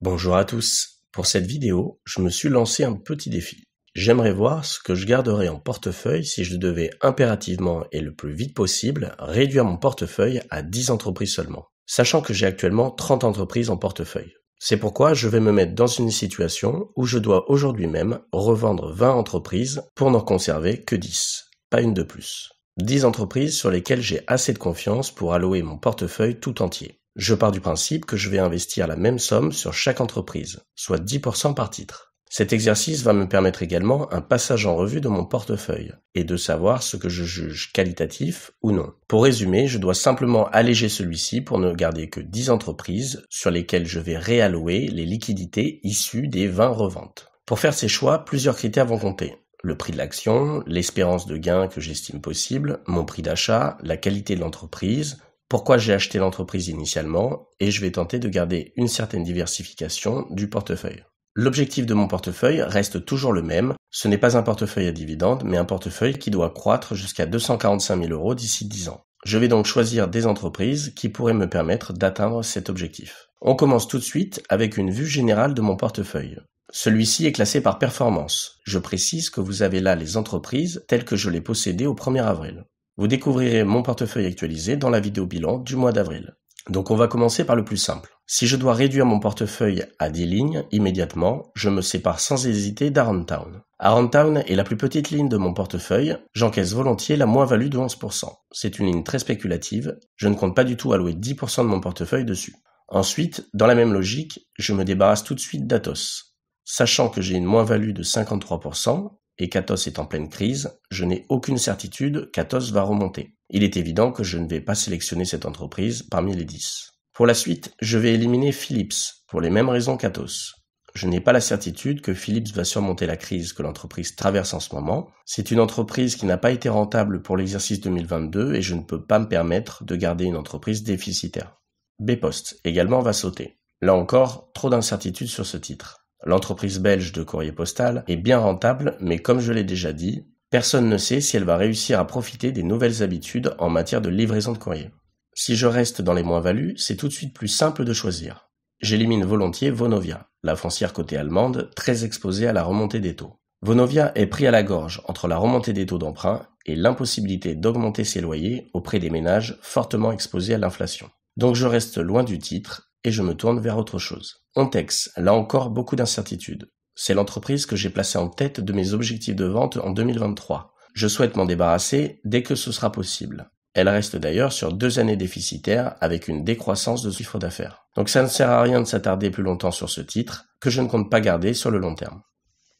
Bonjour à tous. Pour cette vidéo, je me suis lancé un petit défi. J'aimerais voir ce que je garderais en portefeuille si je devais impérativement et le plus vite possible réduire mon portefeuille à 10 entreprises seulement, sachant que j'ai actuellement 30 entreprises en portefeuille. C'est pourquoi je vais me mettre dans une situation où je dois aujourd'hui même revendre 20 entreprises pour n'en conserver que 10, pas une de plus. 10 entreprises sur lesquelles j'ai assez de confiance pour allouer mon portefeuille tout entier. Je pars du principe que je vais investir la même somme sur chaque entreprise, soit 10% par titre. Cet exercice va me permettre également un passage en revue de mon portefeuille et de savoir ce que je juge qualitatif ou non. Pour résumer, je dois simplement alléger celui-ci pour ne garder que 10 entreprises sur lesquelles je vais réallouer les liquidités issues des 20 reventes. Pour faire ces choix, plusieurs critères vont compter. Le prix de l'action, l'espérance de gain que j'estime possible, mon prix d'achat, la qualité de l'entreprise, pourquoi j'ai acheté l'entreprise initialement, et je vais tenter de garder une certaine diversification du portefeuille. L'objectif de mon portefeuille reste toujours le même, ce n'est pas un portefeuille à dividendes, mais un portefeuille qui doit croître jusqu'à 245 000 € d'ici 10 ans. Je vais donc choisir des entreprises qui pourraient me permettre d'atteindre cet objectif. On commence tout de suite avec une vue générale de mon portefeuille. Celui-ci est classé par performance. Je précise que vous avez là les entreprises telles que je les possédais au 1er avril. Vous découvrirez mon portefeuille actualisé dans la vidéo bilan du mois d'avril. Donc on va commencer par le plus simple. Si je dois réduire mon portefeuille à 10 lignes, immédiatement, je me sépare sans hésiter d'Aroundtown. Aroundtown est la plus petite ligne de mon portefeuille, j'encaisse volontiers la moins-value de 11%. C'est une ligne très spéculative, je ne compte pas du tout allouer 10% de mon portefeuille dessus. Ensuite, dans la même logique, je me débarrasse tout de suite d'Atos. Sachant que j'ai une moins-value de 53%, et qu'Atos est en pleine crise, je n'ai aucune certitude qu'Atos va remonter. Il est évident que je ne vais pas sélectionner cette entreprise parmi les 10. Pour la suite, je vais éliminer Philips, pour les mêmes raisons qu'Atos. Je n'ai pas la certitude que Philips va surmonter la crise que l'entreprise traverse en ce moment. C'est une entreprise qui n'a pas été rentable pour l'exercice 2022 et je ne peux pas me permettre de garder une entreprise déficitaire. Bpost également va sauter. Là encore, trop d'incertitudes sur ce titre. L'entreprise belge de courrier postal est bien rentable, mais comme je l'ai déjà dit, personne ne sait si elle va réussir à profiter des nouvelles habitudes en matière de livraison de courrier. Si je reste dans les moins-values, c'est tout de suite plus simple de choisir. J'élimine volontiers Vonovia, la foncière cotée allemande très exposée à la remontée des taux. Vonovia est pris à la gorge entre la remontée des taux d'emprunt et l'impossibilité d'augmenter ses loyers auprès des ménages fortement exposés à l'inflation. Donc je reste loin du titre et je me tourne vers autre chose. Ontex, là encore beaucoup d'incertitudes. C'est l'entreprise que j'ai placée en tête de mes objectifs de vente en 2023. Je souhaite m'en débarrasser dès que ce sera possible. Elle reste d'ailleurs sur 2 années déficitaires avec une décroissance de chiffre d'affaires. Donc ça ne sert à rien de s'attarder plus longtemps sur ce titre, que je ne compte pas garder sur le long terme.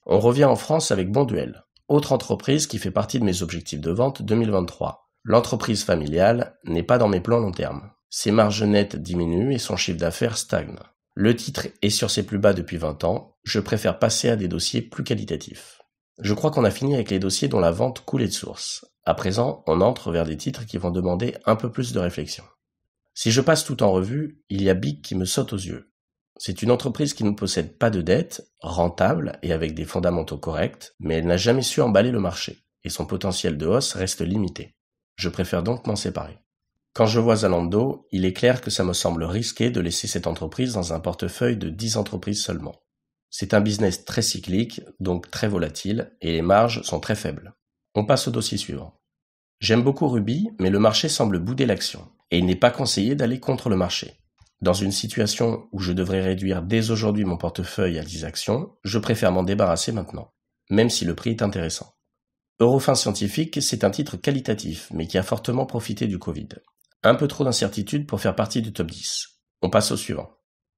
On revient en France avec Bonduelle, autre entreprise qui fait partie de mes objectifs de vente 2023. L'entreprise familiale n'est pas dans mes plans long terme. Ses marges nettes diminuent et son chiffre d'affaires stagne. Le titre est sur ses plus bas depuis 20 ans, je préfère passer à des dossiers plus qualitatifs. Je crois qu'on a fini avec les dossiers dont la vente coulait de source. À présent, on entre vers des titres qui vont demander un peu plus de réflexion. Si je passe tout en revue, il y a BIC qui me saute aux yeux. C'est une entreprise qui ne possède pas de dette, rentable et avec des fondamentaux corrects, mais elle n'a jamais su emballer le marché, et son potentiel de hausse reste limité. Je préfère donc m'en séparer. Quand je vois Zalando, il est clair que ça me semble risqué de laisser cette entreprise dans un portefeuille de 10 entreprises seulement. C'est un business très cyclique, donc très volatile, et les marges sont très faibles. On passe au dossier suivant. J'aime beaucoup Ruby, mais le marché semble bouder l'action, et il n'est pas conseillé d'aller contre le marché. Dans une situation où je devrais réduire dès aujourd'hui mon portefeuille à 10 actions, je préfère m'en débarrasser maintenant, même si le prix est intéressant. Eurofins Scientifique, c'est un titre qualitatif, mais qui a fortement profité du Covid. Un peu trop d'incertitude pour faire partie du top 10. On passe au suivant.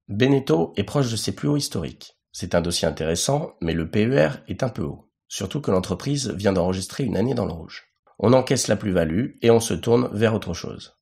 Beneteau est proche de ses plus hauts historiques. C'est un dossier intéressant, mais le PER est un peu haut. Surtout que l'entreprise vient d'enregistrer une année dans le rouge. On encaisse la plus-value et on se tourne vers autre chose.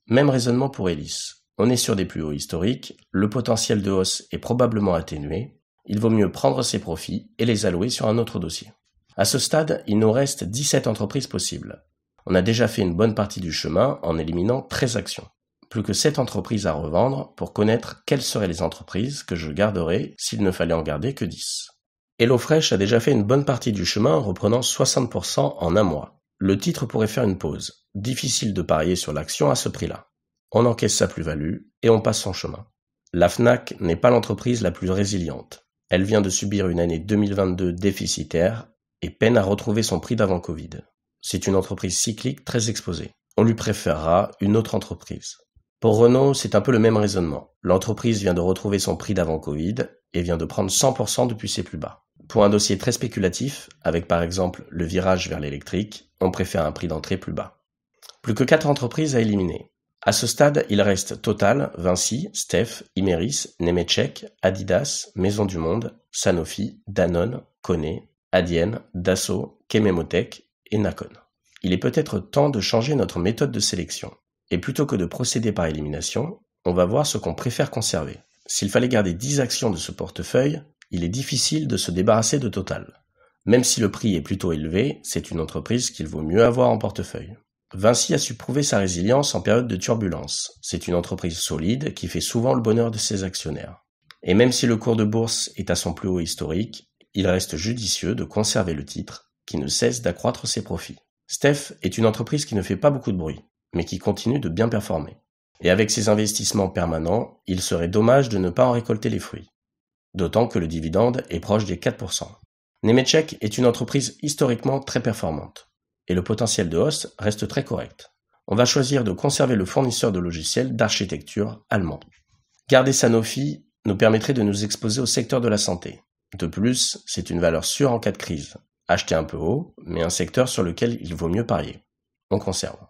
Même raisonnement pour Elis. On est sur des plus hauts historiques, le potentiel de hausse est probablement atténué, il vaut mieux prendre ses profits et les allouer sur un autre dossier. À ce stade, il nous reste 17 entreprises possibles. On a déjà fait une bonne partie du chemin en éliminant 13 actions. Plus que 7 entreprises à revendre pour connaître quelles seraient les entreprises que je garderais s'il ne fallait en garder que 10. HelloFresh a déjà fait une bonne partie du chemin en reprenant 60% en un mois. Le titre pourrait faire une pause. Difficile de parier sur l'action à ce prix-là. On encaisse sa plus-value et on passe son chemin. La Fnac n'est pas l'entreprise la plus résiliente. Elle vient de subir une année 2022 déficitaire et peine à retrouver son prix d'avant Covid. C'est une entreprise cyclique très exposée. On lui préférera une autre entreprise. Pour Renault, c'est un peu le même raisonnement. L'entreprise vient de retrouver son prix d'avant Covid et vient de prendre 100% depuis ses plus bas. Pour un dossier très spéculatif, avec par exemple le virage vers l'électrique, on préfère un prix d'entrée plus bas. Plus que 4 entreprises à éliminer. À ce stade, il reste Total, Vinci, Steph, Imerys, Nemetschek, Adidas, Maisons du Monde, Sanofi, Danone, Kone, Adyen, Dassault, Chememotek et Nakon. Il est peut-être temps de changer notre méthode de sélection. Et plutôt que de procéder par élimination, on va voir ce qu'on préfère conserver. S'il fallait garder 10 actions de ce portefeuille, il est difficile de se débarrasser de Total. Même si le prix est plutôt élevé, c'est une entreprise qu'il vaut mieux avoir en portefeuille. Vinci a su prouver sa résilience en période de turbulence. C'est une entreprise solide qui fait souvent le bonheur de ses actionnaires. Et même si le cours de bourse est à son plus haut historique, il reste judicieux de conserver le titre, qui ne cesse d'accroître ses profits. Steph est une entreprise qui ne fait pas beaucoup de bruit, mais qui continue de bien performer. Et avec ses investissements permanents, il serait dommage de ne pas en récolter les fruits. D'autant que le dividende est proche des 4%. Nemetschek est une entreprise historiquement très performante. Et le potentiel de hausse reste très correct. On va choisir de conserver le fournisseur de logiciels d'architecture allemand. Garder Sanofi nous permettrait de nous exposer au secteur de la santé. De plus, c'est une valeur sûre en cas de crise. Acheter un peu haut, mais un secteur sur lequel il vaut mieux parier. On conserve.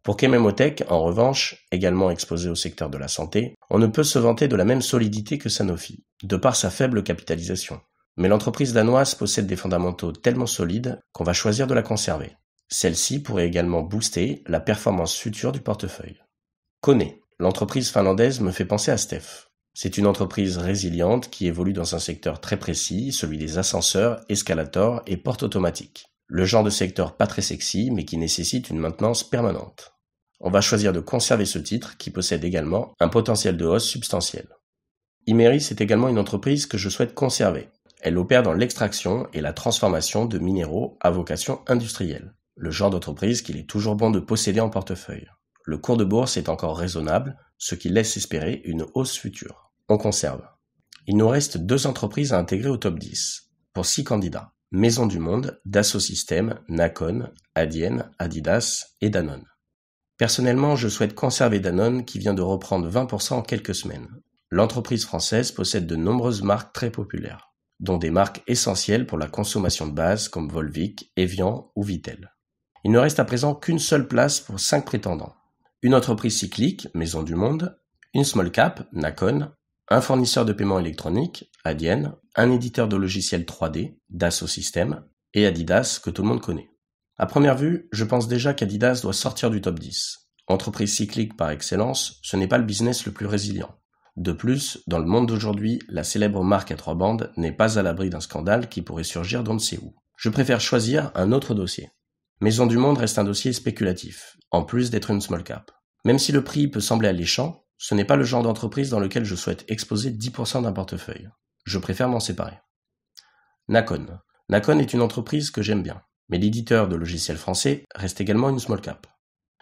Pour Chememotek, en revanche, également exposé au secteur de la santé, on ne peut se vanter de la même solidité que Sanofi, de par sa faible capitalisation. Mais l'entreprise danoise possède des fondamentaux tellement solides qu'on va choisir de la conserver. Celle-ci pourrait également booster la performance future du portefeuille. Kone, l'entreprise finlandaise me fait penser à Steph. C'est une entreprise résiliente qui évolue dans un secteur très précis, celui des ascenseurs, escalators et portes automatiques. Le genre de secteur pas très sexy mais qui nécessite une maintenance permanente. On va choisir de conserver ce titre qui possède également un potentiel de hausse substantiel. Imerys est également une entreprise que je souhaite conserver. Elle opère dans l'extraction et la transformation de minéraux à vocation industrielle, le genre d'entreprise qu'il est toujours bon de posséder en portefeuille. Le cours de bourse est encore raisonnable, ce qui laisse espérer une hausse future. On conserve. Il nous reste 2 entreprises à intégrer au top 10, pour 6 candidats. Maisons du Monde, Dassault Systèmes, Nakon, Adyen, Adidas et Danone. Personnellement, je souhaite conserver Danone qui vient de reprendre 20% en quelques semaines. L'entreprise française possède de nombreuses marques très populaires, dont des marques essentielles pour la consommation de base comme Volvic, Evian ou Vittel. Il ne reste à présent qu'une seule place pour 5 prétendants. Une entreprise cyclique, Maisons du Monde, une small cap, Nakon, un fournisseur de paiement électronique, Adyen, un éditeur de logiciels 3D, Dassault Systèmes, et Adidas que tout le monde connaît. À première vue, je pense déjà qu'Adidas doit sortir du top 10. Entreprise cyclique par excellence, ce n'est pas le business le plus résilient. De plus, dans le monde d'aujourd'hui, la célèbre marque à 3 bandes n'est pas à l'abri d'un scandale qui pourrait surgir d'on ne sait où. Je préfère choisir un autre dossier. Maisons du Monde reste un dossier spéculatif, en plus d'être une small cap. Même si le prix peut sembler alléchant, ce n'est pas le genre d'entreprise dans lequel je souhaite exposer 10% d'un portefeuille. Je préfère m'en séparer. Nakon. Nakon est une entreprise que j'aime bien, mais l'éditeur de logiciels français reste également une small cap.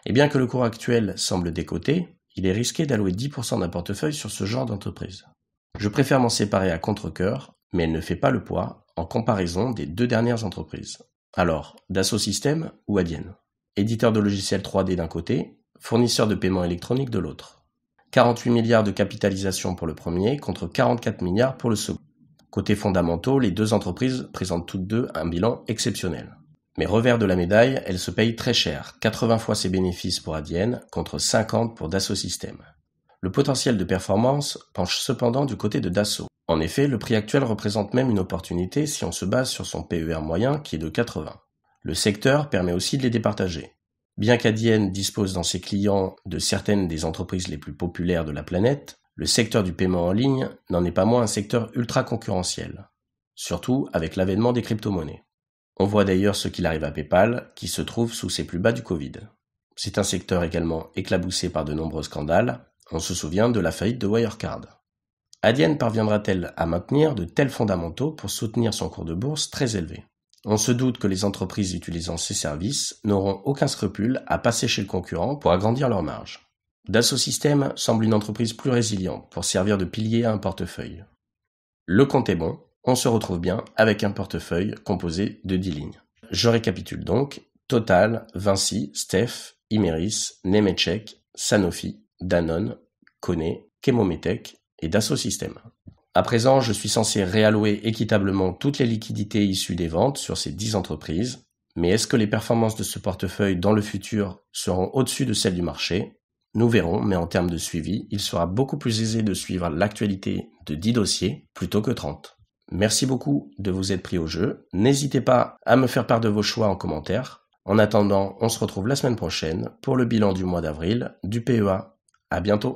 Et bien que le cours actuel semble décoté, il est risqué d'allouer 10% d'un portefeuille sur ce genre d'entreprise. Je préfère m'en séparer à contre-cœur, mais elle ne fait pas le poids en comparaison des 2 dernières entreprises. Alors, Dassault Systèmes ou Adyen. Éditeur de logiciels 3D d'un côté, fournisseur de paiement électronique de l'autre. 48 milliards de capitalisation pour le premier contre 44 milliards pour le second. Côté fondamentaux, les 2 entreprises présentent toutes 2 un bilan exceptionnel. Mais revers de la médaille, elles se payent très cher, 80 fois ses bénéfices pour Adyen contre 50 pour Dassault Systèmes. Le potentiel de performance penche cependant du côté de Dassault. En effet, le prix actuel représente même une opportunité si on se base sur son PER moyen qui est de 80. Le secteur permet aussi de les départager. Bien qu'Adyen dispose dans ses clients de certaines des entreprises les plus populaires de la planète, le secteur du paiement en ligne n'en est pas moins un secteur ultra concurrentiel, surtout avec l'avènement des crypto-monnaies. On voit d'ailleurs ce qu'il arrive à PayPal, qui se trouve sous ses plus bas du Covid. C'est un secteur également éclaboussé par de nombreux scandales, on se souvient de la faillite de Wirecard. Adyen parviendra-t-elle à maintenir de tels fondamentaux pour soutenir son cours de bourse très élevé ? On se doute que les entreprises utilisant ces services n'auront aucun scrupule à passer chez le concurrent pour agrandir leurs marges. Dassault Systèmes semble une entreprise plus résiliente pour servir de pilier à un portefeuille. Le compte est bon, on se retrouve bien avec un portefeuille composé de 10 lignes. Je récapitule donc: Total, Vinci, Stef, Imerys, Nemetschek, Sanofi, Danone, Kone, Chemometec et Dassault Systèmes. À présent, je suis censé réallouer équitablement toutes les liquidités issues des ventes sur ces 10 entreprises, mais est-ce que les performances de ce portefeuille dans le futur seront au-dessus de celles du marché ? Nous verrons, mais en termes de suivi, il sera beaucoup plus aisé de suivre l'actualité de 10 dossiers plutôt que 30. Merci beaucoup de vous être pris au jeu. N'hésitez pas à me faire part de vos choix en commentaire. En attendant, on se retrouve la semaine prochaine pour le bilan du mois d'avril du PEA. À bientôt.